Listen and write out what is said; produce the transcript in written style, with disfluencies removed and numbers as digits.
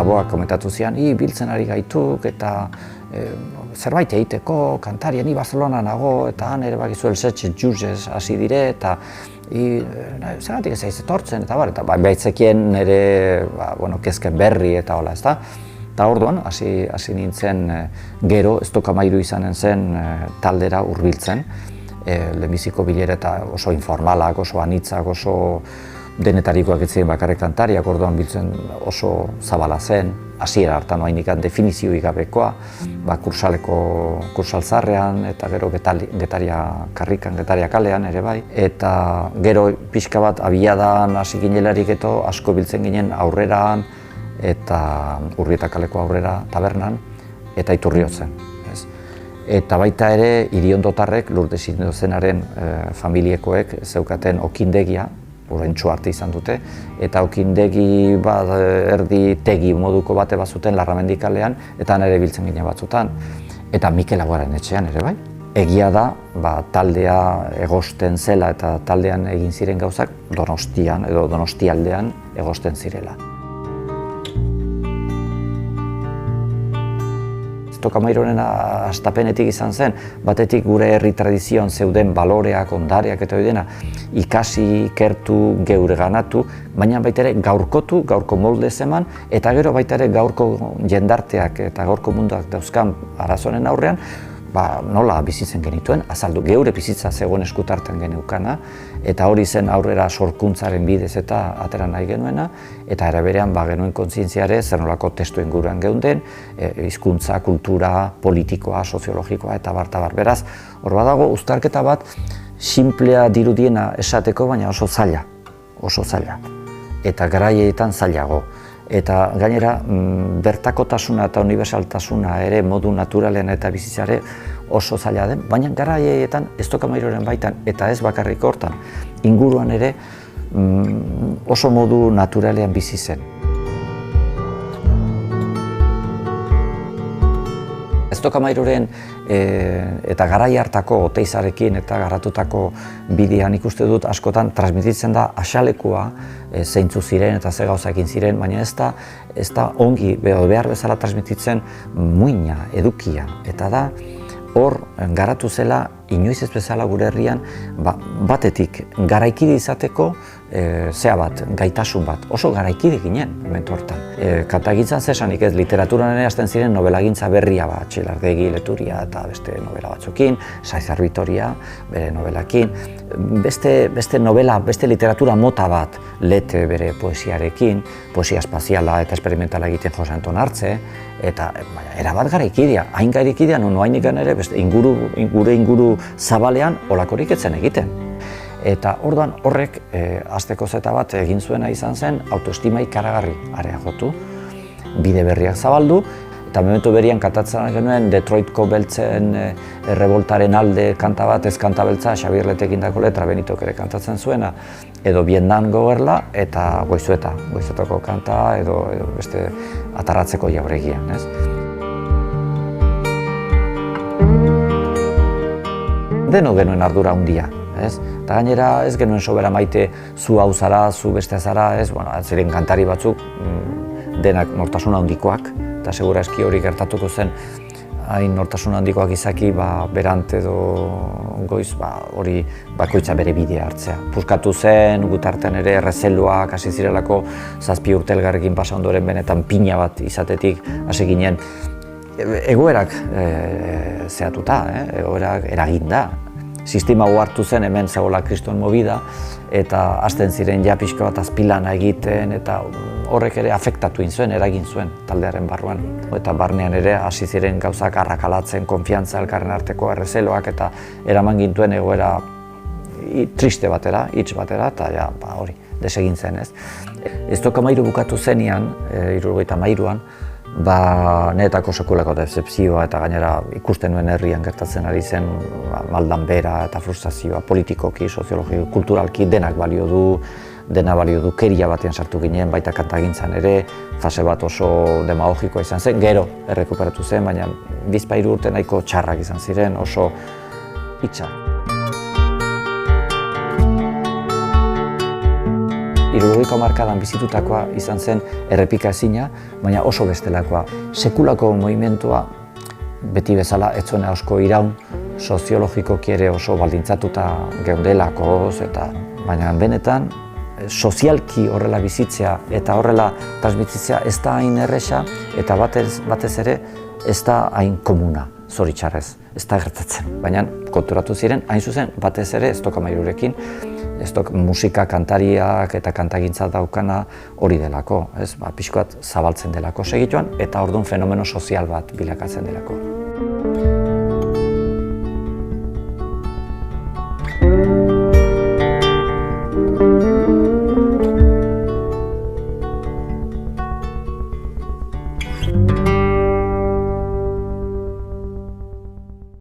Baboak komentatu zian, biltzen ari gaituk eta zerbait egiteko, kantaria, ni Barcelona nago, eta han ere bakizu elsetxe juzez hasi dire, eta zergatik ez aiz etortzen, eta baitzekien nire kezken berri eta hola, ezta? Eta orduan, hasi nintzen gero, Estokamairu izanen zen taldera hurbiltzen. Lehenbiziko bilera eta oso informalak, oso anitzak, oso denetarikoak ez ziren bakarrik kantariak, orduan biltzen oso zabala zen. Hasiera hartan oainikan definizioik gabekoa, kursaltzarrean eta gero Getaria karrikan, Getaria kalean ere bai. Eta gero pixka bat abiadan hasi ginelarik eto asko biltzen ginen aurreraan eta Urrieta kaleko aurrera tabernan eta Iturriotzen. Eta baita ere Iriondotarrek, Lourdes Irindozenaren familiekoek zeukaten okindegia, oraintsu arte izan dute, eta okindegi bat erdi tegi moduko bate bazuten Larramendi kalean, eta han ere biltzen ginen batzutan, eta Mikel Aguaren etxean ere bai. Egia da, taldea egosten zela eta taldean egin ziren gauzak Donostian edo Donostialdean egosten zirela. Estokamairuren hastapenetik izan zen, batetik gure herri tradizioan zeuden baloreak, ondareak eta dena ikasi, ikertu, geure ganatu, baina baita ere gaurkotu, gaurko moldez eman, eta gero baita ere gaurko jendarteak eta gaurko munduak dauzkan arazonen aurrean, nola bizitzen genituen, azaldu geure bizitza zegoen eskutartean geneukana, eta hori zen aurrera sorkuntzaren bidez eta atera nahi genuena, eta era berean genuen kontzientziare zer nolako testu inguruan geunden, hizkuntza, kultura, politikoa, soziologikoa eta bar. Beraz, hor badago uztarketa bat sinplea dirudiena esateko, baina oso zaila, eta garaietan zailago. Eta gainera, bertakotasuna eta unibersaltasuna ere modu naturalean eta bizitzare oso zaila den, baina garaietan Estokamairuren baitan eta ez bakarrik hortan, inguruan ere oso modu naturalean bizi zen. Estokamairuren eta garai hartako Oteizarekin eta garatutako bidean ikuste dut askotan transmititzen da axalekua zeintzu ziren eta ze gauzakin ziren, baina ez da ongi behar bezala transmititzen muina, edukia, eta da hor garatu zela inoiz ez bezala gure herrian batetik garaikide izateko gaitasun bat, oso garaikide ginen momentu hortan. Kantagintzan zesanik ez, literaturan ere hasten ziren nobelagintza berria bat, Txilardegi, Leturia eta beste novela batzukin, Saizar Vitoria, bere novelakin, beste novela, beste literatura mota bat, Lete bere poesiarekin, poesia espaziala eta experimentala egiten Jose Anton Artze, eta erabat garaikidea, hain garaikidea, hainik ere gure inguru zabalean olakorik etzen egiten. Eta orduan horrek hasteko zeta bat egin zuena izan zen autoestima ikaragarri areagotu, bide berriak zabaldu, eta momentu berian kantatzen genuen Detroitko beltzen revoltaren alde kanta bat, ez kanta beltza, Xabier Letekindako letra Benitok ere kantatzen zuena, edo Vietnamgo gerla eta Goizuetako kanta edo beste atarratzeko jauregian, ez? Deno genuen ardura handia, ez? Eta gainera ez genuen sobera maite zu hau zara, zu beste zara, ez? Ziren kantari batzuk denak nortasun handikoak, eta segurazki hori gertatuko zen hain nortasun handikoak izaki berant edo goiz hori bakoitza bere bidea hartzea. Puskatu zen, gutartean ere errezeluak hasi zirelako 7 urte elgarrekin pasa ondoren benetan pina bat izatetik hasi ginen. Egoerak zehatuta, egoerak eraginda. Sistema hartu zen hemen zegoela kriston movida eta hasten ziren ja pixka bat azpilana egiten eta horrek ere afektatu zuen, eragin zuen taldearen barruan. Eta barnean ere hasi ziren gauzak arrakalatzen, konfiantza elkarren arteko errezeloak eta eraman gintuen egoera triste batera, hitz batera eta hori desegin zen, ez. Estokamairu bukatu zenean, 73an, niretako sekulako decepzioa eta gainera ikusten nuen herrian gertatzen ari zen maldan bera eta frustrazioa politikoki, soziologiko, kulturalki denak balio du, keria batean sartu ginen, baita kantagintzan ere, fase bat oso demagogikoa izan zen, gero errekuperatu zen, baina 2-3 urte nahiko txarrak izan ziren, oso itxak. hirurogeiko hamarkadan bizitutakoa izan zen errepika ezina, baina oso bestelakoa. Sekulako mugimentua beti bezala ez zuen asko iraun, soziologikoki ere oso baldintzatuta geundelakoz, baina benetan sozialki horrela bizitzea eta horrela transmititzea ez da hain erresa eta batez ere ez da hain komuna, zoritxarrez, ez da gertatzen. Baina konturatu ziren, hain zuzen, batez ere Stock Amairurekin, musika kantariak eta kantagintza daukana hori delako, pixkoat zabaltzen delako segituan eta orduan fenomeno sozial bat bilakatzen delako.